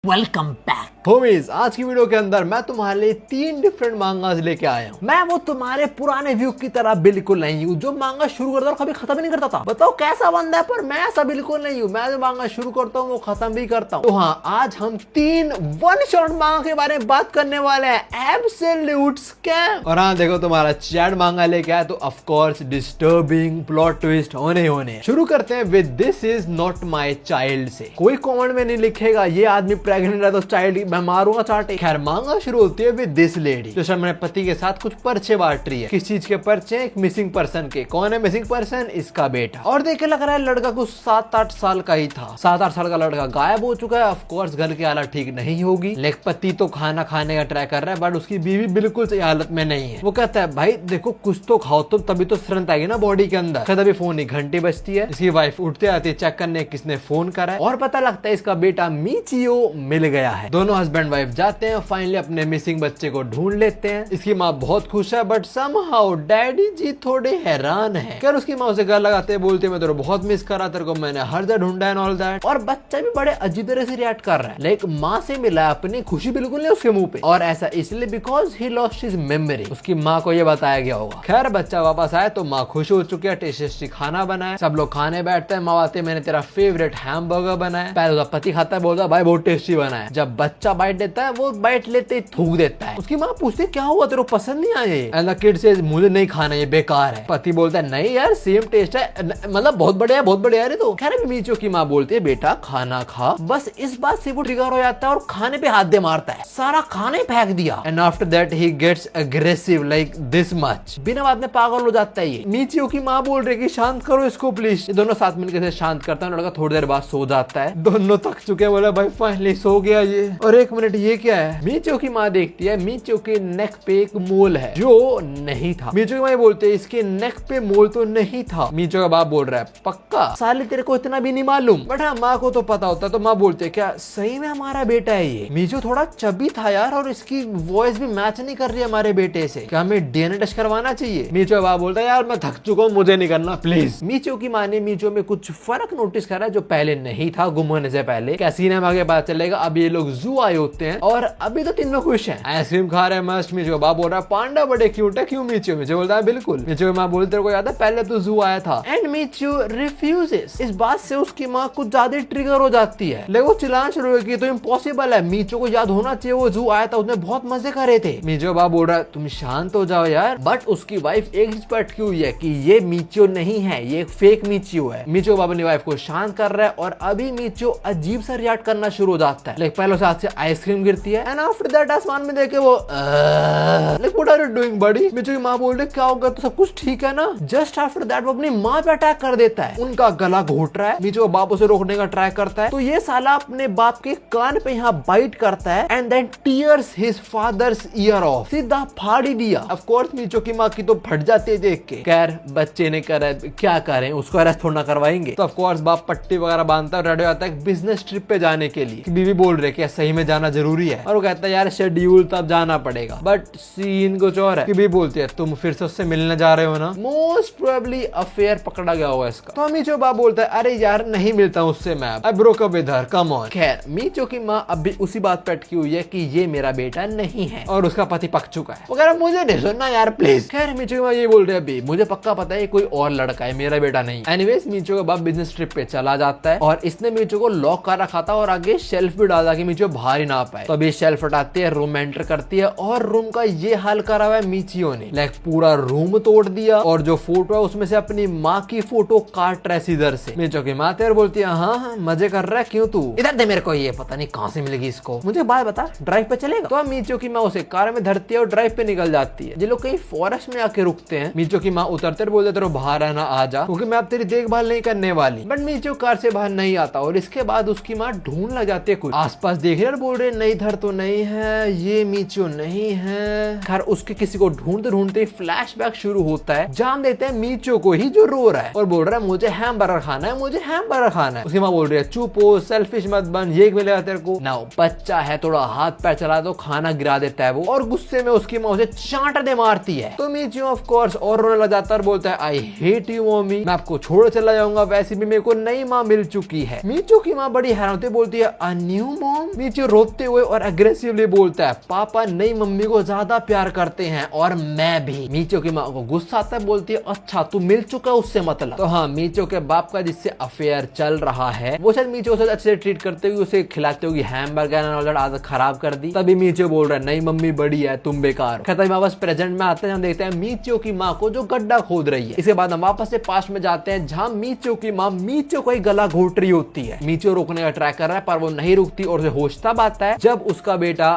Welcome back homies. आज की video के अंदर मैं तुम्हारे लिए 3 डिफरेंट मांगास लेके आया हूँ। मैं वो तुम्हारे पुराने व्यू की तरह बिल्कुल नहीं हूँ जो मांगा शुरू करता और कभी खत्म नहीं करता था। बताओ कैसा बंदा है, पर मैं ऐसा बिल्कुल नहीं हूँ। मैं जो मांगा शुरू करता हूँ वो खत्म भी करता हूँ। तो हाँ, आज हम 3 वन शॉट मांगा के बारे में बात करने वाले हैं। Absolute scam. और हाँ देखो, तुम्हारा चैट मांगा लेके आया तो of course disturbing plot twist होने। शुरू करते हैं with this is not my child से। कोई कमेंट में नहीं लिखेगा ये आदमी प्रेग्नेंट है तो चाइल्ड मैं मारूंगा चाटे। खैर, मांगा शुरू होती है विद दिस लेडी जो अपने पति के साथ कुछ पर्चे बांट रही है। किस चीज के पर्चे? एक मिसिंग पर्सन के। कौन है मिसिंग पर्सन? इसका बेटा। और देखे लग रहा है लड़का कुछ 7-8 साल का ही था। 7-8 साल का लड़का गायब हो चुका है। ऑफ कोर्स घर की हालत ठीक नहीं होगी, लेकिन पति तो खाना खाने का ट्राई कर रहा है, बट उसकी बीवी बिल्कुल सही हालत में नहीं है। वो कहता है भाई देखो कुछ तो खाओ तुम, तभी तो स्ट्रेंथ आएगी ना बॉडी के अंदर। तभी फोन की घंटी बजती है। इसकी वाइफ उठते आती है चेक करने किसने फोन करा है, और पता लगता है इसका बेटा मीचियो मिल गया है। दोनों हस्बैंड वाइफ जाते हैं, फाइनली अपने मिसिंग बच्चे को ढूंढ लेते हैं। इसकी माँ बहुत खुश है, बट समहाउ डैडी जी थोड़े हैरान है। खैर, उसकी माँ उसे गल लगाते बोलती है मैं तेरे बहुत मिस करा, तेरे को मैंने हर जगह ढूंढा एंड ऑल दैट। और बच्चा भी बड़े अजीब तरह से रिएक्ट कर रहा है, लाइक माँ से मिला, अपनी खुशी बिल्कुल नहीं उसके मुंह पे। और ऐसा इसलिए because he lost his memory. उसकी माँ को ये बताया गया होगा। खैर, बच्चा वापस आया तो माँ खुश हो चुकी है। टेस्टी खाना बनाया, सब लोग खाने बैठते हैं। माँ आते मैंने तेरा फेवरेट हैमबर्गर बनाया। पहले उसका पति खाता है, बोलता भाई बहुत टेस्टी बना है। जब बच्चा बाइट देता है वो बाइट लेते ही थूक देता है। उसकी माँ पूछती क्या हुआ, तेरे को पसंद नहीं आया? एंड द किड सेज मुझे नहीं खाना, ये बेकार है। पति बोलता है नहीं यार सेम टेस्ट है, मतलब बहुत बढ़िया है, बहुत बढ़िया है। तो खैर मीचो की माँ बोलती है बेटा खाना खा। बस इस बात से वो ट्रिगर हो जाता है और खाने पे हाथ दे मारता है। सारा खाने फेंक दिया। And after that he gets aggressive like this much. बिना बात में पागल हो जाता है ये। मीचियो की माँ बोल रही है कि शांत करो इसको प्लीज। ये दोनों साथ मिलकर शांत करता है। लड़का थोड़ी देर बाद सो जाता है। दोनों थक चुके हैं, बोला भाई फाइनली सो गया ये। और एक मिनट, ये क्या है? मीचो की माँ देखती है मीचो के नेक पे एक मोल है जो नहीं था। मीचो की माँ बोलते है इसके नेक पे मोल तो नहीं था। मीचो का बाप बोल रहा है पक्का? साले तेरे को इतना भी नहीं मालूम। बट हाँ, माँ को तो पता होता है। तो माँ बोलती है क्या सही में हमारा बेटा है ये? मीचो थोड़ा चबी था यार, और इसकी वॉइस भी मैच नहीं कर रही है हमारे बेटे से। क्या हमें डीएनए टेस्ट करवाना चाहिए? मीचो का बाप बोलता है यार मैं थक चुका हूँ, मुझे नहीं करना प्लीज। मीचो की माँ ने मीचो में कुछ फर्क नोटिस करा जो पहले नहीं था गुम होने से पहले। कैसी ने आगे पता चलेगा। अब ये लोग जू आए होते हैं और अभी तो तीनों खुश हैं, आइसक्रीम खा रहे हैं मस्त। मीचो का बाप बोल रहा है पांडा बड़े क्यूट है। क्यों मीचो? मीचो बोलता है बिल्कुल। मीचो की माँ बोलती तेरे को याद है पहले तो जू आया था। And Michio refuses. इस बात से उसकी माँ कुछ ज्यादा ट्रिगर हो जाती है, लेकिन वो चिल्लाना शुरू हो गई तो इम्पॉसिबल है, मीचो को याद होना चाहिए वो जू आया था, उसने बहुत मजे करे थे। मीचो का बाप बोल रहा है तुम शांत हो जाओ यार। बट उसकी वाइफ एक चीज पर अटकी हुई है कि ये मीचो नहीं है, ये फेक मीचो है। मीचो बाप अपनी वाइफ को शांत कर रहा है और अभी मीचो अजीब सा रिएक्ट करना शुरू हो जाता है। लेकिन पहले हाथ से आइसक्रीम गिरती है एंड आफ्टर दैट आसमान में देखे वो like what are you doing buddy? Michio की माँ बोल रही क्या होगा, तो सब कुछ ठीक है ना? जस्ट आफ्टर दैट वो अपनी माँ पे अटैक कर देता है। उनका गला घोट रहा है। मीचो बाप उसे रोकने का ट्राई करता है तो ये साला अपने बाप के कान पे यहाँ बाइट करता है and then tears his father's ear off. सीधा फाड़ ही दिया। ऑफ कोर्स मीचो की माँ की तो फट जाती है देख के। खैर बच्चे ने करा, क्या करें, उसको अरेस्ट थोड़ा करवाएंगे। तो ऑफ कोर्स बाप पट्टी वगैरह बांधता है, रेडी आता है बिजनेस ट्रिप पे जाने के लिए। बीवी बोल रही है क्या सही में जाना जरूरी है? और वो कहता है यार शेड्यूल तब जाना पड़ेगा। बट सीन कुछ और है। बीवी बोलती है तुम फिर से उससे मिलने जा रहे हो ना? मोस्ट प्रोबेबली अफेयर पकड़ा गया होगा इसका। तो मीचो बाप बोलता है अरे यार नहीं मिलता उससे मैं, अब broke up with her, come on. खैर मीचो की माँ अब भी उसी बात पे अटकी हुई है कि ये मेरा बेटा नहीं है और उसका पति पक चुका है। वो कह रहा मुझे नहीं सुनना यार प्लीज। खैर मीचो की माँ ये बोल रही है अभी मुझे पक्का पता है कोई और लड़का है, मेरा बेटा नहीं। एनीवेज मीचो का बाप बिजनेस ट्रिप पे चला जाता है और इसने मीचो को लॉक कर रखा था और आगे शेल्फ भी डाला कि मीचो बाहर ही ना पाए। तो अभी शेल्फ हटाती है, रूम एंटर करती है और रूम का ये हाल करा हुआ है मीचियो ने। लाइक पूरा रूम तोड़ दिया और जो फोटो है उसमें से अपनी माँ की फोटो काट रहा है सीजर से। मीचो की माँ तेरे बोलती है हाँ मजे कर रहा है, क्यों तू इधर दे मेरे को, ये पता नहीं कहाँ से मिलेगी इसको, मुझे बात बता ड्राइव पे चलेगा? तो मीचो की माँ उसे कार में धरती है और ड्राइव पे निकल जाती है। ये लोग कहीं फॉरेस्ट में आके रुकते हैं। मीचो की माँ उतरते बोलते तेरे बाहर आना आ जा, क्योंकि मैं अब तेरी देखभाल नहीं करने वाली। बट मीचो कार से बाहर नहीं आता और इसके बाद उसकी माँ ढूंढ लग जाती है कुछ आसपास देख रहे, बोल रहे नहीं इधर तो नहीं है, ये मीचो नहीं है। खैर उसके किसी को ढूंढते ढूंढते फ्लैशबैक शुरू होता है। जान देते हैं मीचो को ही जो रो रहा है और बोल रहा है मुझे हैमबर्गर खाना है, मुझे हैमबर्गर खाना है। उसकी माँ बोल रही है चुप हो, सेल्फिश मत बन, ये मिलेगा तेरे को ना। बच्चा है थोड़ा हाथ पैर चला तो खाना गिरा देता है वो, और गुस्से में उसकी माँ उसे चांटा दे मारती है। तो मीचो ऑफ कोर्स और रोने लग जाता है और बोलता है आई हेट यू मम्मी, मैं आपको छोड़ चला जाऊंगा, वैसे भी मेरे को नई माँ मिल चुकी है। मीचो की माँ बड़ी हैरान होती बोलती है अ न्यू मॉम। मीचो रोते हुए और एग्रेसिवली बोलता है पापा नई मम्मी को ज्यादा प्यार करते हैं और मैं भी। मीचो की माँ को गुस्सा आता है, बोलती है अच्छा तू मिल चुका है उससे मतलब। तो हाँ, मीचो के बाप का जिससे अफेयर चल रहा है वो शायद मीचो से अच्छे से ट्रीट करते हुए उसे खिलाते हुए हैमबर्गर आदत खराब कर दी। तभी मीचो बोल रहा है नई मम्मी बड़ी है तुम बेकार हो। खत्म वापस प्रेजेंट में आते हैं, हम देखते हैं मीचो की माँ को जो गड्ढा खोद रही है। इसके बाद हम वापस से पास्ट में जाते हैं जहाँ मीचो की माँ मीचो को ही गला घोट रही होती है। मीचो रोकने का ट्राई कर रहा है पर वो नहीं रुकती और उसे होश तब आता है जब उसका बेटा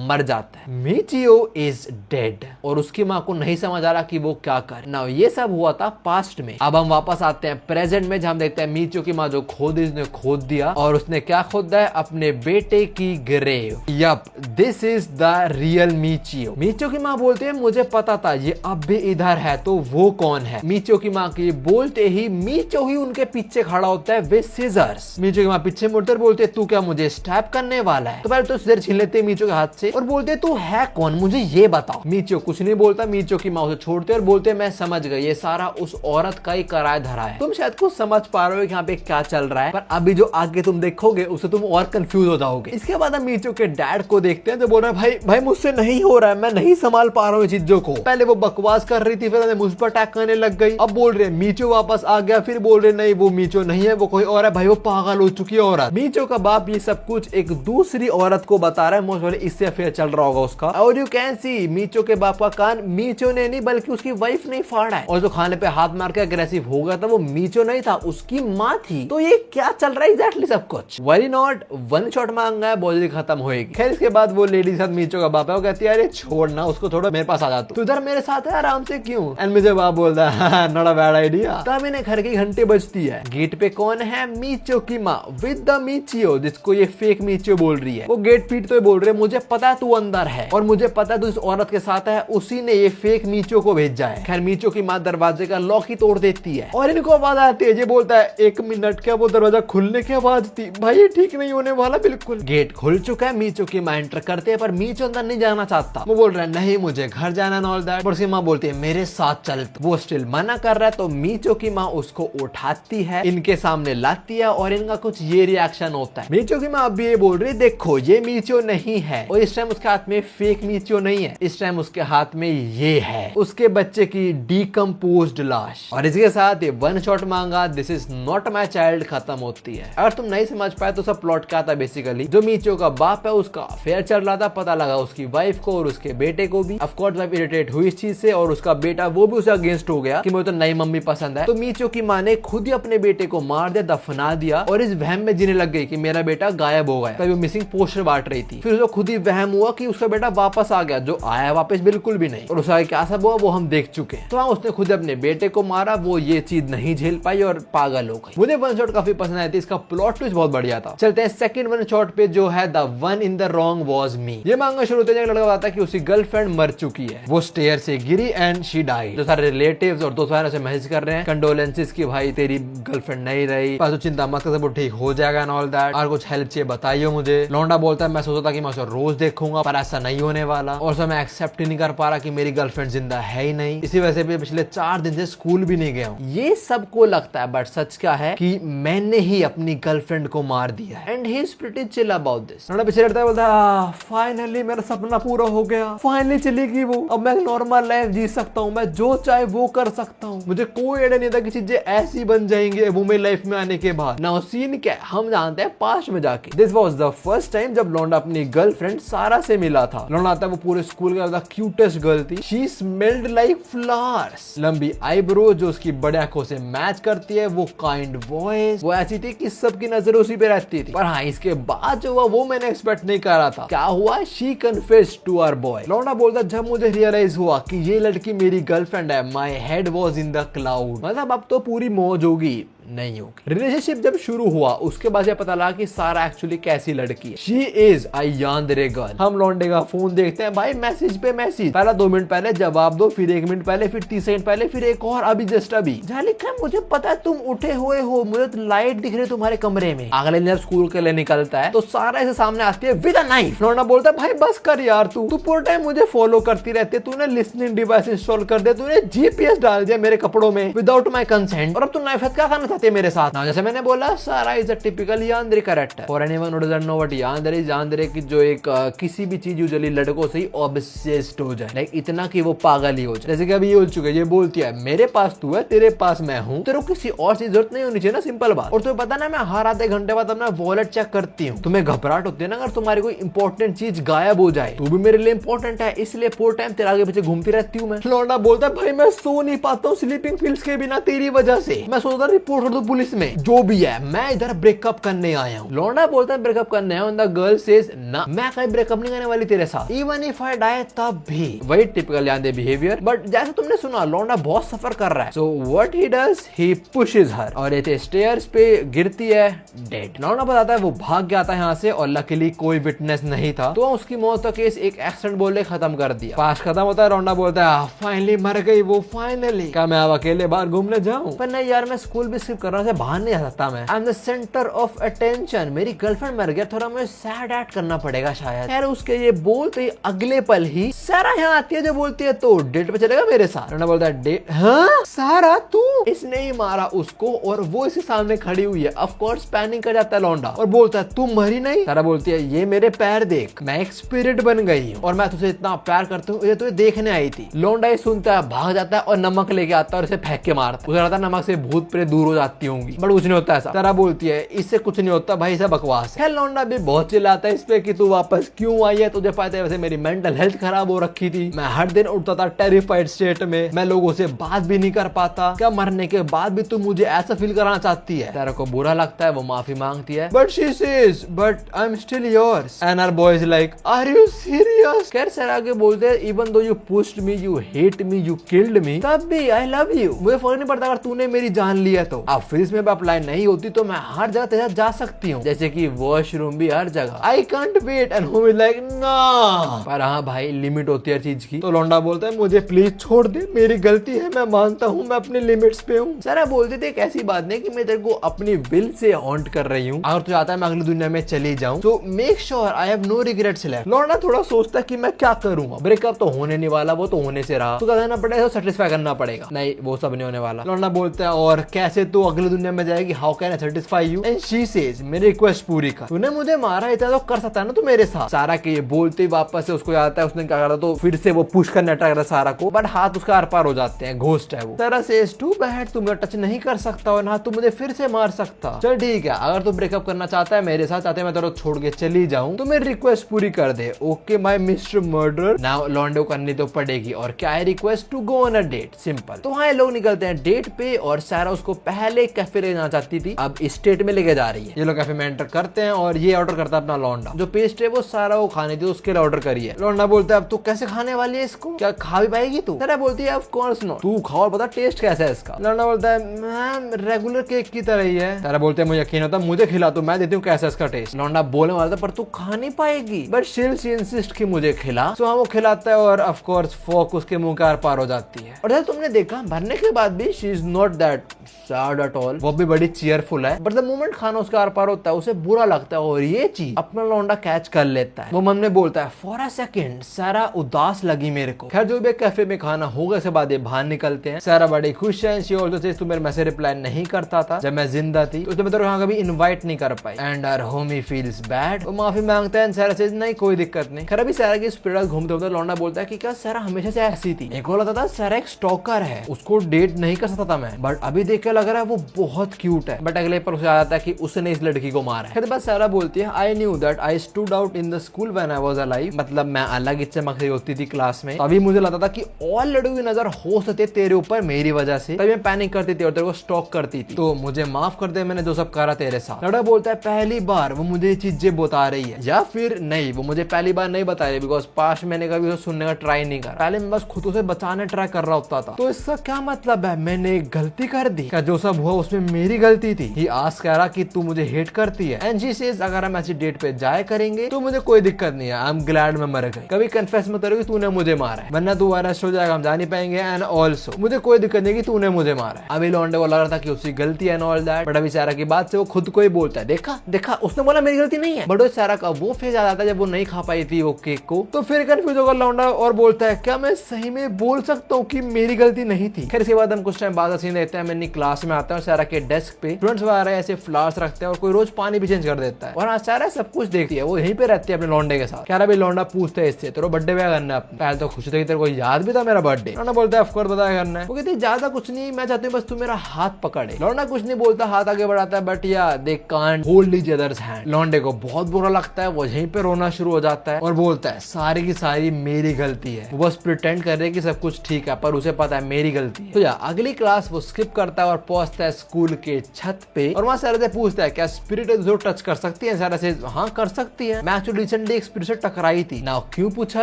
मर जाता है। मीचियो इज डेड और उसकी माँ को नहीं समझ आ रहा कि वो क्या करे। नाउ ये सब हुआ था पास्ट में। अब हम वापस आते हैं प्रेजेंट में जहाँ हम देखते हैं मीचियो की माँ जो उसने खोद दिया और उसने क्या खोदा है अपने बेटे की grave. Yup, this is the real Michio. Michio की माँ बोलते हैं मुझे पता था ये अब भी इधर है, तो वो कौन है? मीचियो की माँ की बोलते ही मीचियो ही उनके पीछे खड़ा होता है विद सीजर्स। मीचियो की माँ पीछे मुड़कर बोलते तू क्या मुझे स्टैब करने वाला है? तो पहले तो सीजर छीन लेते मीचियो के हाथ से और बोलते तू है कौन, मुझे ये बताओ। मीचियो कुछ नहीं बोलता। मीचियो की माँ उसे छोड़ते और बोलते मैं समझ गई ये सारा उस औरत का ही कराया धरा है। तुम शायद कुछ समझ पा रहे हो कि यहाँ पे क्या चल रहा है, पर अभी जो आगे तुम देखोगे उससे तुम और कंफ्यूज हो जाओगे। इसके बाद हम मीचियो के डैड को देखते हैं जो बोल रहा है भाई भाई मुझसे नहीं हो रहा है, मैं नहीं संभाल पा रहा हूँ चीजों को। पहले वो बकवास कर रही थी, फिर मुझ पर अटैक करने लग गई। अब बोल रहे मीचियो वापस आ गया, फिर बोल रहे नहीं वो मीचियो नहीं है वो कोई और है। भाई वो पागल हो चुकी है औरत। मीचियो का बाप ये सब कुछ एक दूसरी औरत को बता रहा है, मोस्ट वाले इससे अफेयर चल रहा होगा उसका। और यू कैन सी मीचियो के बाप का कान मीचियो ने नहीं बल्कि उसकी वाइफ ने फाड़ा है। और जो खाने पे हाथ मार के अग्रेसिव हो गया था वो मीचियो नहीं था, उसकी माँ थी। तो ये क्या चल रहा है एग्जैक्टली सब कुछ? वरी नॉट, वन शॉट मांगा है बॉडी खत्म होएगी। खैर इसके बाद वो लेडी के साथ मीचियो का बाप है, वो कहती है अरे छोड़ना उसको, थोड़ा मेरे पास आ जा तू इधर मेरे साथ है आराम से क्यों। एंड मुझे बाप बोलता है नॉट अ बैड आइडिया। तब इन्हें घर की घंटे बजती है। गेट पे कौन है? मीचियो की माँ विद द मीचियो, जिसको ये फेक मीचियो बोल रही है। वो गेट पीटते हुए बोल रहे मुझे पता है तू अंदर है और मुझे पता है तू इस औरत के साथ है, उसी ने ये फेक मीचियो को भेजा है। खैर मीचियो की माँ दरवाजे का लॉक ही तोड़ देती है और इनको आवाज आती है। ये बोलता है 1 मिनट, क्या वो दरवाजा खुलने की आवाज थी? भाई ये ठीक नहीं होने वाला बिल्कुल। गेट खुल चुका है, मीचियो की माँ एंटर करते हैं पर मीचियो अंदर नहीं जाना चाहता। वो बोल रहा है नहीं मुझे घर जाना एंड ऑल दैट। उसकी माँ बोलती है मेरे साथ चल। वो स्टिल मना कर रहा है तो मीचियो की माँ उसको उठाती है, इनके सामने लाती है और इनका कुछ ये रिएक्शन होता है। मीचियो की माँ अभी ये बोल रही देखो ये मीचियो नहीं है और इस टाइम उसके हाथ में फेक मीचियो नहीं है, इस टाइम उसके हाथ में ये है उसके बच्चे की डीकम्पोज्ड लाश। और इसके साथ ये वन शॉट मांगा this is not my child खत्म होती है। अगर तुम नहीं समझ पाए तो सब प्लॉट क्या था बेसिकली, जो मीचियो का बाप है उसका अफेयर चल रहा था, पता लगा उसकी वाइफ को और उसके बेटे को भी। ऑफ कोर्स वाइफ इरिटेट हुई इस चीज से और उसका बेटा वो भी उसे अगेंस्ट हो गया कि मुझे तो नई मम्मी पसंद है। तो मीचियो की माँ ने खुद ही अपने बेटे को मार दिया, दफना दिया और इस वहम में जीने लग गई कि मेरा बेटा गायब हो गया। तभी वो मिसिंग पोस्टर बांट रही थी। फिर उसको खुद ही वहम हुआ कि उसका बेटा वापस आ गया, जो आया वापस बिल्कुल भी नहीं। और उसका क्या सब हुआ वो हम देख चुके हैं। तो हाँ उसने खुद अपने बेटे को मारा, वो ये चीज नहीं झेल पाई और पागल हो गई। मुझे वन शॉट काफी पसंद आई थी, इसका प्लॉट ट्विस्ट बहुत बढ़िया था। चलते हैं सेकंड वन शॉट पे जो है the one in the wrong was me. ये मांगा शुरू होते लड़का बताता है कि उसकी गर्लफ्रेंड मर चुकी है, वो स्टेयर से गिरी एंड शी डाइड। जो सारे रिलेटिव्स और दोस्त उसे मैसेज कर रहे हैं कंडोलेंसेस की भाई तेरी गर्लफ्रेंड नहीं रही, बस चिंता मत कर, वो ठीक हो जाएगा एंड ऑल दैट, और कुछ हेल्प चाहिए बताइए मुझे। लौंडा बोलता है मैं सोचा था कि मैं उसे रोज देखूंगा पर ऐसा नहीं होने वाला और मैं एक्सेप्ट ही नहीं कर पा रहा कि मेरी गर्लफ्रेंड जिंदा है ही नहीं, इसी वजह से पिछले 4 दिन से स्कूल भी नहीं गया हूँ। ये सबको लगता है बट सच क्या है कि मैंने ही अपनी गर्लफ्रेंड को मार दिया है and he is pretty chill about this. लौंडा पीछे रहता है, बोलता है फाइनली मेरा सपना पूरा हो गया, फाइनली चली गई वो, अब मैं नॉर्मल लाइफ जी सकता हूँ, मैं जो चाहे वो कर सकता हूँ। मुझे कोई आइडिया नहीं था कि चीजें ऐसी बन जाएंगी वो मेरी लाइफ में आने के बाद। नाउ सीन क्या हम जानते हैं पास्ट में जाके। This was the first time जब लौंडा अपनी गर्लफ्रेंड सारा से मिला था। लौंडा आता है वो पूरे स्कूल का क्यूटेस्ट गर्ल थी, शी स्मेल्ड लाइक फ्लावर्स, लंबी आईब्रो जो उसकी बड़े आंखों से मैच करती है, वो काइंड वॉइस, वो ऐसी थी कि सबकी नजर उसी पे रहती थी। पर हाँ इसके बाद जो हुआ वो मैंने एक्सपेक्ट नहीं कर रहा था। क्या हुआ? She confessed to our boy. लौंडा बोलता जब मुझे रियलाइज हुआ कि ये लड़की मेरी गर्लफ्रेंड है, my head was in the cloud. मतलब अब तो पूरी मौज होगी नहीं होगी। रिलेशनशिप जब शुरू हुआ उसके बाद ये पता लगा कि सारा एक्चुअली कैसी लड़की है। She is a yandere girl. हम लौंडे का फोन देखते हैं, भाई मैसेज पे मैसेज, पहला 2 मिनट पहले जवाब दो, फिर 1 मिनट पहले, फिर 30 सेकंड पहले, फिर एक और अभी जस्ट अभी। जहाँ लिखा है मुझे पता है तुम उठे हुए हो, मुझे तो लाइट दिख रही तुम्हारे कमरे में। अगले दिन जब स्कूल के लिए निकलता है तो सारा ऐसे सामने आती है विद अ नाइफ। लौंडा बोलता है भाई बस कर यार, तू पूरा टाइम मुझे फॉलो करती रहती है, तूने लिसनिंग डिवाइस इंस्टॉल कर दिया, तूने GPS डाल दिया मेरे कपड़ों में विदाउट माई कंसेंट, और अब तू नाइफ क्या खाना चाहती है मेरे साथ ना। जैसे मैंने बोला Sara is a typical yandere character. For anyone who doesn't know what yandere is, yandere की जो एक किसी भी चीज यूजुअली लड़कों से ही ऑब्सेस्ड हो जाए, लाइक इतना कि वो पागल ही हो जाए। जैसे कि अभी ये हो चुका है, ये बोलती है मेरे पास तू है, तेरे पास मैं हूँ, तेरे को किसी और चीज जरूरत नहीं होनी चाहिए ना, सिंपल बात। और तुम्हें पता ना मैं हर आधे घंटे बाद अपना वॉलेट चेक करती हूँ। तुम्हें घबराहट होती है ना अगर तुम्हारी कोई इंपॉर्टेंट चीज गायब हो जाए, तू भी मेरे लिए इंपॉर्टेंट है, इसलिए पूरे टाइम तेरे आगे पीछे घूमती रहती हूँ मैं। लौंडा बोलता है भाई मैं सो नहीं पाता हूँ स्लीपिंग पिल्स के बिना तेरी वजह से, मैं सोचता रिपोर्ट कर दूं पुलिस में, जो भी है मैं इधर ब्रेकअप करने आया हूँ। लौंडा बोलता है ब्रेकअप करने आया हूँ, द गर्ल सेज ना मैं कहीं ब्रेकअप नहीं करने वाली तेरे साथ, इवन इफ आई डाई तब भी। वही टिपिकल यादें बिहेवियर, बट जैसे तुमने सुना लौंडा बहुत सफर कर रहा है, so what he does he pushes her, और ये स्टेयर्स पे गिरती है डेड। लौंडा बताता है वो भाग गया था यहाँ से और लकीली कोई विटनेस नहीं था, तो उसकी मौत का केस एक एक्सीडेंट बोल के खत्म कर दिया। पास खत्म होता है, लौंडा बोलता है फाइनली मर गई वो, फाइनली। क्या मैं अब अकेले बाहर घूमने जाऊं? पर नहीं यार, मैं स्कूल भी स्किप कर रहा हूं, बाहर नहीं आ सकता मैं, I am the centre of attention, मेरी गर्लफ्रेंड मर गया, थोड़ा मुझे सैड एक्ट करना पड़ेगा शायद। खैर उसके ये बोलते ही अगले पल ही सारा यहाँ आती है, जो बोलती है तो डेट पे चलेगा मेरे साथ। लौंडा बोलता है डेट? हाँ सारा तू? इसने ही मारा उसको और वो इसके सामने खड़ी हुई है। ऑफ कोर्स पैनिक कर जाता है लौंडा और बोलता है तू मरी नहीं? सारा बोलती है ये मेरे पैर देख, मैं एक स्पिरिट बन गई हूँ और मैं तुझे इतना प्यार करती हूँ, ये तुझे देखने आई थी। लौंडा ये सुनता है, भाग जाता है और नमक लेके आता है और इसे फेंक के मारता है। उसे लगता है नमक से भूत प्रेत दूर हो जाती होंगी, बट कुछ नहीं होता ऐसा। सारा बोलती है इससे कुछ नहीं होता भाई, सब बकवास है। लौंडा भी बहुत चिल्लाता है इस पे कि तू वापस क्यों आई है, तुझे पता है वैसे मेरी मेंटल हेल्थ खराब हो रखी थी, मैं हर दिन उठता था टेरिफाइड स्टेट में, मैं लोगों से बात भी नहीं कर पाता, क्या मरने के बाद भी तू मुझे ऐसा फील कराना चाहती है? सारा को बुरा लगता है, वो माफी मांगती है, but she says but I am still yours and our boy is like are you serious? खैर सारा आगे बोलते हैं even though you pushed me, you hate me, you killed me, तब भी आई लव यू, मुझे फर्क नहीं पड़ता अगर तूने मेरी जान ली है तो। अब फ्रिज में अप्लाई नहीं होती तो मैं हर जगह तेरे साथ जा सकती हूँ, जैसे कि वॉशरूम भी हर जगह, I can't wait and home is like ना। पर हाँ भाई लिमिट होती है हर चीज की। तो लौंडा बोलता है मुझे प्लीज छोड़ दे, मेरी गलती है, मैं मानता हूँ मैं अपने लिमिट्स पे हूँ। सारा बोलते थे एक ऐसी बात नहीं कि मैं तेरे को अपनी विल से हॉन्ट कर रही हूँ, अगर तू चाहता है मैं अगली दुनिया में चली जाऊँ तो make sure I have no regrets left. लौंडा थोड़ा सोचता है कि मैं क्या करूंगा, ब्रेकअप तो होने नहीं वाला, वो तो होने से रहा, तो कहना पड़ेगा तो सेटिस्फाई करना पड़ेगा, नहीं वो सब नहीं होने वाला। लौंडा बोलता है और कैसे तू अगली दुनिया में जाएगी, how can I satisfy you? And she says मेरी रिक्वेस्ट पूरी कर, तूने मुझे मारा इतना तो कर सकता है ना तू मेरे साथ। सारा के बोलते ही वापस से उसको आता है उसने क्या करा, तो फिर से वो पुश करने ट्राई करता है सारा को, बट हाथ उसका आर पार हो जाते हैं, घोस्ट है वो। सारा सेज टू बैड, तू मुझे टच नहीं कर सकता और ना तू मुझे फिर से मार सकता, चल ठीक है अगर तू ब्रेकअप करना चाहता है मेरे साथ, चाहते मैं तेरे को छोड़ के चली जाऊं तो मेरी रिक्वेस्ट पूरी कर दे, okay my mister murder. Now लौंडे को करनी तो पड़ेगी, और क्या है request? To go on a date, simple. तो हाँ लोग निकलते हैं डेट पे और सारा उसको पहले कैफे ले जाना चाहती थी, अब स्टेट में लेके जा रही है। ये लोग कैफे में एंटर करते हैं और ये ऑर्डर करता है अपना लौंडा, जो पेस्ट है वो सारा वो खाने थी उसके लिए ऑर्डर करी है। लौंडा बोलता है अब तू कैसे खाने वाली है इसको, क्या खा भी पाएगी तू? सारा बोलती है ऑफ कोर्स नॉट, तू खाओ और बता टेस्ट कैसा है इसका। लौंडा बोलता है मैम रेगुलर केक की तरह ही है। सारा बोलते हैं मुझे यकीन होता है, मुझे खिला तो मैं देती हूँ कैसा इसका टेस्ट। लौंडा बोलने वाला था पर तू खा नहीं पाएगी, बट स्टिल शी इंसिस्ट कि मुझे खिला। सो हाँ वो खिलाता है और ऑफ कोर्स फोक उसके मुंह के आर पार हो जाती है। और जैसे तुमने देखा भरने के बाद भी she is not that sad at all, वो भी बड़ी चीयरफुल है, बट द मोमेंट खाना उसके आर पार होता है उसे बुरा लगता है और ये चीज अपना लौंडा कैच कर लेता है। वो मन में बोलता है फॉर अ सेकंड सारा उदास लगी मेरे को। खैर जो भी कैफे में खाना होगा से बाद बाहर निकलते हैं, सारा बड़ी खुश है। शी आल्सो सेज तू मेरे मैसेज रिप्लाई नहीं करता था जब मैं जिंदा थी, तो मैं तेरे यहाँ कभी इनवाइट नहीं कर पाई and our homie feels bad. वो माफी मांगता है, सारा सेज नहीं कोई दिक्कत नहीं। खैर अभी सारा की स्पिरिट घूमते होते लौंडा बोलता है कि क्या सारा हमेशा से ऐसी थी, एक बोला था सारा एक स्टॉकर है, उसको डेट नहीं कर सकता था मैं, बट अभी देख के लग रहा है वो बहुत क्यूट है। बट अगले पर उसे आ जाता है कि उसने इस लड़की को मारा है। बाद सारा बोलती है I knew that I stood out in the school when I was alive, मतलब मैं अलग ही चमक रही होती थी क्लास में, अभी मुझे लगता था कि और लड़कों की नजर हो सकती तेरे ऊपर मेरी वजह से, तभी मैं पैनिक करती थी और तेरे को स्टॉक करती थी, तो मुझे माफ कर दे मैंने जो सब करा तेरे साथ। लड़का बोलता है पहली बार वो मुझे ये चीजें बता रही है, या फिर नहीं वो मुझे पहली बार नहीं बता रही, बिकॉज पास मैंने कभी उसे सुनने का ट्राई नहीं करा, पहले मैं बस खुद उसे बचाने ट्राई कर रहा होता था। तो इसका क्या मतलब है, मैंने एक गलती कर दी क्या? जो सब हुआ उसमें मेरी गलती थी। ही आस्क कह रहा कि तू मुझे हेट करती है एंड शी सेज अगर हम ऐसी डेट पे जाए करेंगे तो मुझे कोई दिक्कत नहीं है, आई एम ग्लैड मैं मर गई, कभी कन्फेस मत करोगी तूने मुझे मारा है, वरना तू अरेस्ट हो जाएगा, हम जा नहीं पाएंगे, एंड ऑल्सो मुझे कोई दिक्कत नहीं कि तूने मुझे मारा है। अभी लौंडे को लग रहा था कि उसकी गलती है एंड ऑल दैट, बट अभी सारा की बात से वो खुद को ही बोलता है देखा देखा उसने बोला मेरी गलती नहीं है, बट सारा का वो फेज आ जाता है जब वो नहीं खा पाई थी वो केक को, तो फिर कंफ्यूज होगा लौंडा और बोलता है क्या मैं सही में बोल सकता हूँ कि मेरी गलती नहीं थी। खैर इसके बाद हम कुछ टाइम बाद सीन देखते हैं, मैं क्लास में आता पढ़ाता हूँ सारा के डेस्क पे स्टूडेंट्स वगैरह ऐसे फ्लावर्स रखते हैं और कोई रोज पानी भी चेंज कर देता है और हाँ सारा सब कुछ देखती है, वो यहीं पे रहती है अपने लौंडे के साथ। कह रहा भाई लौंडा पूछते है इससे तेरा बर्थडे क्या करना है, पहले तो खुश थे तेरे को याद भी था मेरा बर्थडे। लौंडा बोलता है ऑफ कोर्स बता करना है। वो कहती है ज्यादा कुछ नहीं, मैं चाहती हूँ बस तू मेरा हाथ पकड़े। लौंडा कुछ नहीं बोलता, हाथ आगे बढ़ाता है, बट या they can't hold each others hand. लौंडे को बहुत बुरा लगता है, वो यहीं पे रोना शुरू हो जाता है और बोलता है सारी की सारी मेरी गलती है। वो बस प्रिटेंड कर रहे कि सब कुछ ठीक है पर उसे पता है मेरी गलती है। तो या अगली क्लास वो स्किप करता है और पहुंचता है स्कूल के छत पे और वहाँ सर से पूछता है क्या स्पिरिट तुझे टच कर सकती है। सर से हाँ कर सकती है, मैं एक्चुअली रिसेंटली एक स्पिरिट से टकराई थी ना। क्यों पूछा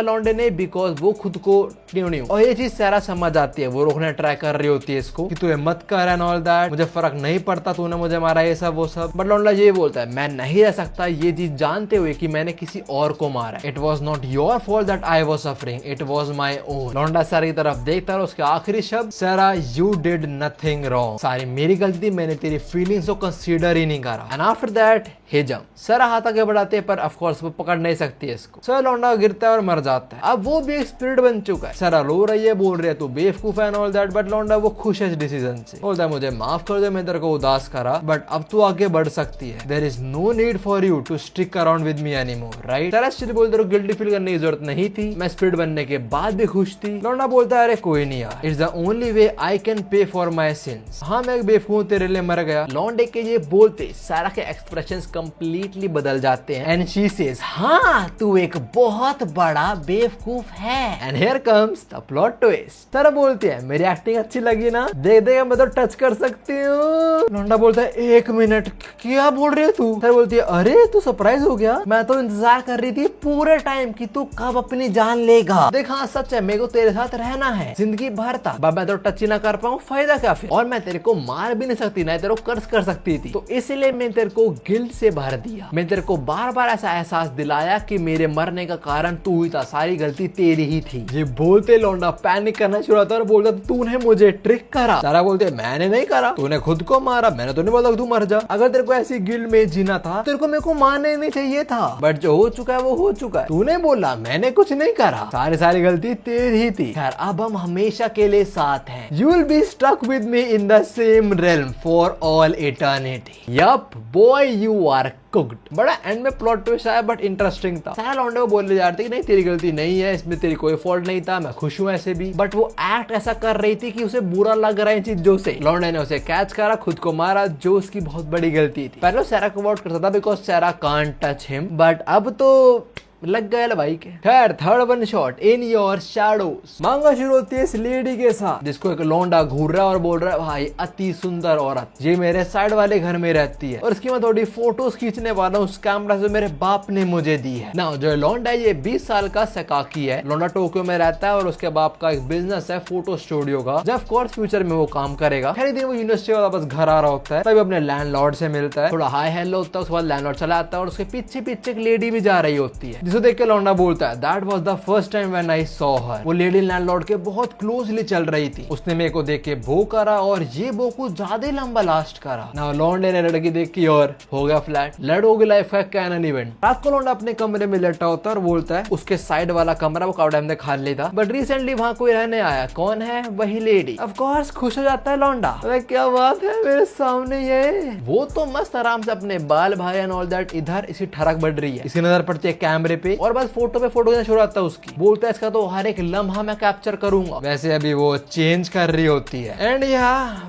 लौंडे ने, बिकॉज वो खुद को ट्यूनिंग और ये चीज सारा समझ आती है। वो रोकने ट्राई कर रही होती है इसको कि तू ये मत कर एंड ऑल दैट, मुझे फर्क नहीं पड़ता, तूने मुझे मारा ये सब वो सब। बट लौंडा ये बोलता है मैं नहीं रह सकता ये चीज जानते हुए कि मैंने किसी और को मारा। It was not your fault that I was suffering, it was my own. लौंडा सर की तरफ देखता है, उसके आखिरी शब्द सारा यू डिड नथिंग रॉन्ग, सारी मेरी गलती थी, मैंने तेरी फीलिंग्स को कंसीडर ही नहीं करा। And after that he jump. Sir हाथ आगे बढ़ाते हैं पर ऑफ कोर्स वो पकड़ नहीं सकती है इसको। सर लौंडा गिरता है और मर जाता है। अब वो भी एक स्पिरिट बन चुका है। सर रो रही है, बोल रही है तू बेवकूफ है एंड ऑल दैट, बट लौंडा वो खुश है इस डिसीजन से। बोलता है मुझे माफ कर दे, मैं तेरे को उदास करा बट अब तू आगे बढ़ सकती है। There is no need for you to stick around with me anymore, right. Sir actually बोलते रहो गिल्टी फील करने की जरूरत नहीं थी, मैं स्पिरिट बनने के बाद भी खुश थी। लौंडा बोलता है अरे कोई नहीं यार, it's the only way I can pay for my since. हाँ मैं एक बेवकूफ तेरे लिए मर गया। लौंडे के ये बोलते सारा के एक्सप्रेशंस कंप्लीटली बदल जाते हैं एंड शी सेज हाँ तू एक बहुत बड़ा बेवकूफ है। And here comes the plot twist. Sir बोलती है मेरी एक्टिंग अच्छी लगी ना, देख देगा मैं तो टच कर सकती हूँ। लौंडा बोलता है एक मिनट क्या बोल रही है तू। सर बोलती है अरे तू सरप्राइज हो गया, मैं तो इंतजार कर रही थी पूरे टाइम कि तू कब अपनी जान लेगा। देख हाँ सच है, मेरे को तेरे साथ रहना है जिंदगी भर तक, मैं तो टच ही ना कर पाऊँ फायदा क्या फिर, और मैं तेरे को मार भी नहीं सकती ना तेरे को कर्ज कर सकती थी, तो इसलिए मैं तेरे को गिल्ट से भर दिया। मैं तेरे को बार बार ऐसा एहसास दिलाया कि मेरे मरने का कारण तू ही था, सारी गलती तेरी ही थी। ये बोलते लौंडा पैनिक करना शुरू होता है और बोलता तूने मुझे ट्रिक करा। सारा बोलते मैंने नहीं करा, तूने खुद को मारा, मैंने तो नहीं बोला तू मर जा। अगर तेरे को ऐसी गिल्ट में जीना था तेरे को मेरे को मारना ही नहीं चाहिए था, बट जो हो चुका है वो हो चुका है। तूने बोला मैंने कुछ नहीं करा, सारी गलती तेरी ही थी। खैर अब हम हमेशा के लिए साथ हैं। You will be stuck with me in the same realm for all eternity. Yup boy you are cooked. बड़ा एंड में प्लॉट ट्विस्ट आया बट इंटरेस्टिंग था। सारा लौंडे को बोलने जा रहे थे कि नहीं तेरी गलती नहीं है, इसमें तेरी कोई फॉल्ट नहीं था, मैं खुश हूँ ऐसे भी, बट वो एक्ट ऐसा कर रही थी कि उसे बुरा लग रहा है इन चीजों से। लौंडे ने उसे कैच करा, खुद को मारा, जो उसकी बहुत बड़ी गलती थी। पहले सैरा को अवॉइड करता था because Saira can't touch him, but अब तो लग गया भाई के। खैर third one shot in your shadows. Manga शुरू होती है इस लेडी के साथ जिसको एक लौंडा घूर रहा है और बोल रहा है भाई अति सुंदर औरत, ये मेरे साइड वाले घर में रहती है और इसकी मैं थोड़ी फोटोज खींचने वाला हूँ उस कैमरा से मेरे बाप ने मुझे दी है ना। जो लौंडा है ये 20 साल का सकाकी है। लौंडा टोक्यो में रहता है और उसके बाप का एक बिजनेस है फोटो स्टूडियो का, जब कोर्स फ्यूचर में वो काम करेगा। खैर दिन वो यूनिवर्सिटी वाला बस घर आ रहा होता है, तभी अपने लैंडलॉर्ड से मिलता है, थोड़ा हाई हेलो होता है, उसके बाद लैंडलॉर्ड चला आता है और उसके पीछे पीछे एक लेडी भी जा रही होती है, जिसे देख के लौंडा बोलता है that was the first time when I saw her. वो लेडी लैंडलॉर्ड के बहुत क्लोजली चल रही थी, उसने मेरे को देख के भो करा और ये भो कुछ ज्यादा लंबा लास्ट करा ना। लौंडे ने लड़की देख की और हो गया फ्लैट, लड़ोगी लाइफ का कैनन इवेंट। रात को लौंडा अपने कमरे में लेटा होता है और बोलता है उसके साइड वाला कमरा वो काफी टाइम से खाली था, बट रिसेंटली वहाँ कोई रहने आया। कौन है? वही लेडी। ऑफ कोर्स खुश हो जाता है लौंडा, अरे क्या बात है मेरे सामने ये। वो तो मस्त आराम से अपने बाल भाई एंड ऑल दैट इधर इसी ठरक बढ़ रही है, इसकी नजर पड़ती है कैमरे पे और बस फोटो पे फोटो शुरू आता है उसकी। बोलता है इसका तो हर एक लम्हा मैं कैप्चर करूंगा। वैसे अभी वो चेंज कर रही होती है एंड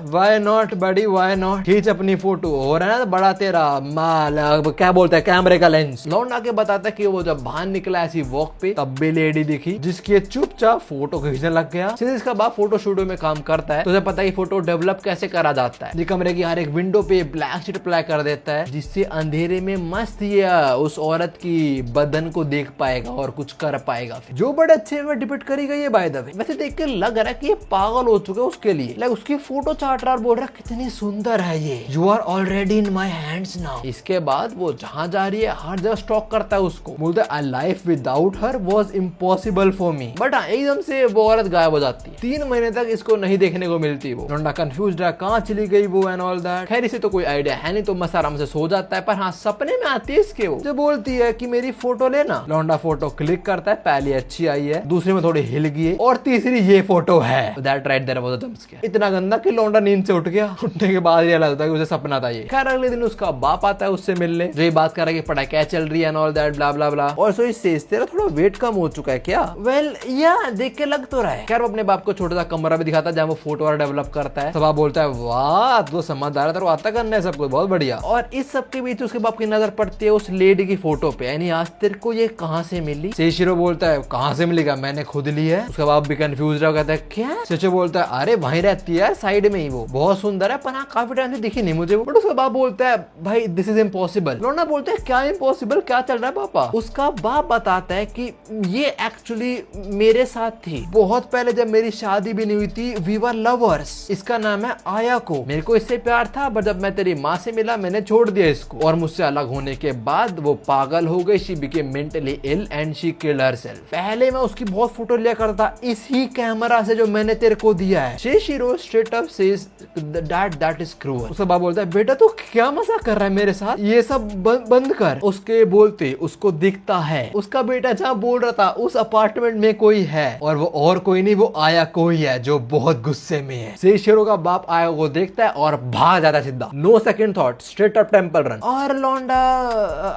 व्हाई नॉट बड़ी, व्हाई नॉट, खींच अपनी फोटो। हो रहा है ना बड़ा तेरा माल, क्या बोलता है कैमरे का लेंस। लौंडा के बताता है कि वो जब बाहर निकला ऐसी वॉक पे तब भी लेडी दिखी जिसकी चुपचाप फोटो खींचने लग गया। सीधे इसका बाप फोटो स्टूडियो में काम करता है, तुझे पता है फोटो डेवलप कैसे करा जाता है। ये कमरे की हर एक विंडो पे ब्लैक शीट अप्लाई कर देता है जिससे अंधेरे में मस्त ये उस औरत की बदन को देख पाएगा और कुछ कर पाएगा, जो बड़े अच्छे में डिपिक्ट करी गई है बाय द वे। वैसे देख के लग रहा है कि ये पागल हो चुके उसके लिए, लाइक उसकी फोटो चाट रहा और बोल रहा कितनी सुंदर है ये, you are already in my hands now. इसके बाद वो जहां जा रही है हर जगह स्टॉक करता है उसको, बोलता है a life without her was impossible for me. But हाँ एकदम से वो औरत गायब हो जाती है, 3 महीने तक इसको नहीं देखने को मिलती। वो लौंडा कंफ्यूज है कहाँ चली गई वो एंड ऑल दैट। खैर इसे तो कोई आइडिया है नहीं तो मस्त आराम से सो जाता है, पर हाँ सपने में आती है इसके वो, जो बोलती है कि मेरी फोटो ले है ना। लौंडा फोटो क्लिक करता है, पहली अच्छी आई है, दूसरी में थोड़ी हिल गई है, और तीसरी ये फोटो है। That right there was a jump scare. इतना गंदा कि लौंडा नींद से उठ गया। उठने के बाद रियलाइज होता है कि उसे सपना था ये। खैर अगले दिन उसका बाप आता है उससे मिलने, जो ये बात कर रहा है कि पढ़ाई क्या चल रही है एंड ऑल दैट ब्ला ब्ला ब्ला। और सो सेज तेरा थोड़ा वेट कम हो चुका है क्या? वेल या देख के लग तो रहा है। खैर वो अपने बाप को छोटा सा कमरा भी दिखाता है जहाँ वो फोटो डेवलप करता है। तो बाप बोलता है वाह तो समझदार है, तेरे को आता करना है सब कुछ, बहुत बढ़िया। और इस सब के बीच उसके बाप की नजर पड़ती है उस लेडी की फोटो पे, यानी आज तेरे को ये कहाँ से मिली? सेशिरो बोलता है कहाँ से मिलेगा, मैंने खुद ली है। उसका बाप भी कंफ्यूज रहा, कहता है क्या? सेचो बोलता है अरे वहीं रहती है साइड में ही, वो बहुत सुंदर है पर हाँ काफी टाइम से दिखी नहीं मुझे। बट उसका बाप बोलता है भाई दिस इज इम्पॉसिबल। लौंडा बोलता है क्या इम्पॉसिबल, क्या चल रहा है पापा? उसका बाप बताता है कि ये एक्चुअली मेरे साथ थी बहुत पहले, जब मेरी शादी भी नहीं हुई थी। We were lovers. इसका नाम है आयाको। मेरे को इससे प्यार था बट जब मैं तेरी माँ से मिला मैंने छोड़ दिया इसको, और मुझसे अलग होने के बाद वो पागल हो गई। She became mentally ill and she killed herself. पहले मैं उसकी बहुत फोटो लिया करता इसी कैमरा से जो मैंने तेरे को दिया है। Seishiro straight up says that is cruel. उसका बाप बोलता है बेटा तू क्या मजाक कर रहा है मेरे साथ, ये सब बंद कर। उसके बोलते उसको दिखता है उसका बेटा जहाँ बोल रहा था उस अपार्टमेंट में कोई है, और वो और कोई नहीं, वो आया कोई है जो बहुत गुस्से में है। शेशिरो का बाप आया को देखता है और भाग जाता है सीधा, no second thought, straight up temple run. और लौंडा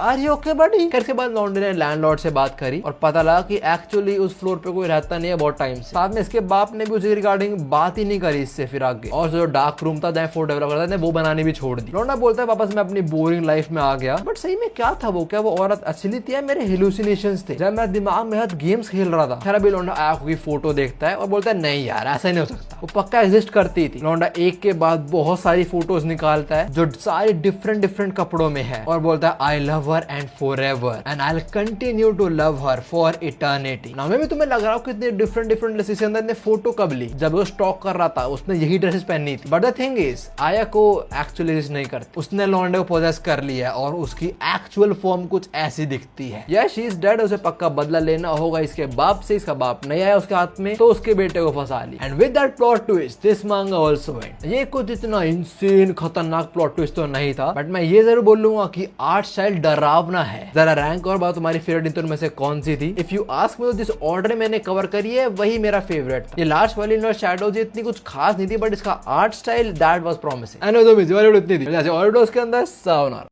आर यू ओके बडी? इसके बाद लौंडे ने लैंडलॉर्ड से बात करी और पता लगा कि एक्चुअली उस फ्लोर पे कोई रहता नहीं है बहुत टाइम से। साथ में इसके बाप ने भी उसके रिगार्डिंग बात ही नहीं करी इससे फिर आगे, और जो डार्क रूम था जहाँ फोटो डेवलप करता था वो बनाने भी छोड़ दी। लौंडा बोलता है वापस मैं अपनी बोरिंग लाइफ में आ गया। बट सही में क्या था वो? क्या वो औरत असली थी या मेरे हेलुसिनेशंस थे जब मैं दिमाग में हाथ गेम्स खेल रहा था? खैर अभी लौंडा आया की फोटो देखता है और बोलता है नहीं यार ऐसा नहीं हो सकता, वो पक्का एग्जिस्ट करती थी। लौंडा एक के बाद बहुत सारी फोटोज निकालता है जो सारे डिफरेंट कपड़ों में है, और बोलता है I love her and forever and I will continue to love her for eternity. ना मैं भी तुम्हें लग रहा हूँ कितने डिफरेंट ड्रेसेस के अंदर ने फोटो कब ली? जब वो स्टॉक कर रहा था उसने यही ड्रेसेस पहनी थी। बट द थिंग इज आया को एक्चुअली नहीं करती, उसने लौंडे को पोजेस कर लिया और उसकी एक्चुअल फॉर्म कुछ ऐसी दिखती है। या शी इज डेड, उसे पक्का बदला लेना होगा इसके बाप से। इसका बाप नहीं आया उसके हाथ में तो उसके बेटे को फंसा लिया। And with that plot twist this मांगा आल्सो एंड। ये कुछ इतना इंसेन खतरनाक प्लॉट ट्विस्ट तो नहीं था, बट मैं ये जरूर बोलूंगा कि आर्ट स्टाइल डरावना है। जरा रैंक और बात तुम्हारी फेवरेट में से कौन सी थी? इफ यू आस्क मी तो जिस ऑर्डर मैंने कवर करी है वही मेरा फेवरेट था। ये लास्ट वाली और शैडोज इतनी कुछ खास नहीं थी, बट इसका art style that was promising. And इतनी थी जैसे ऑर्डर्स के अंदर सावनार।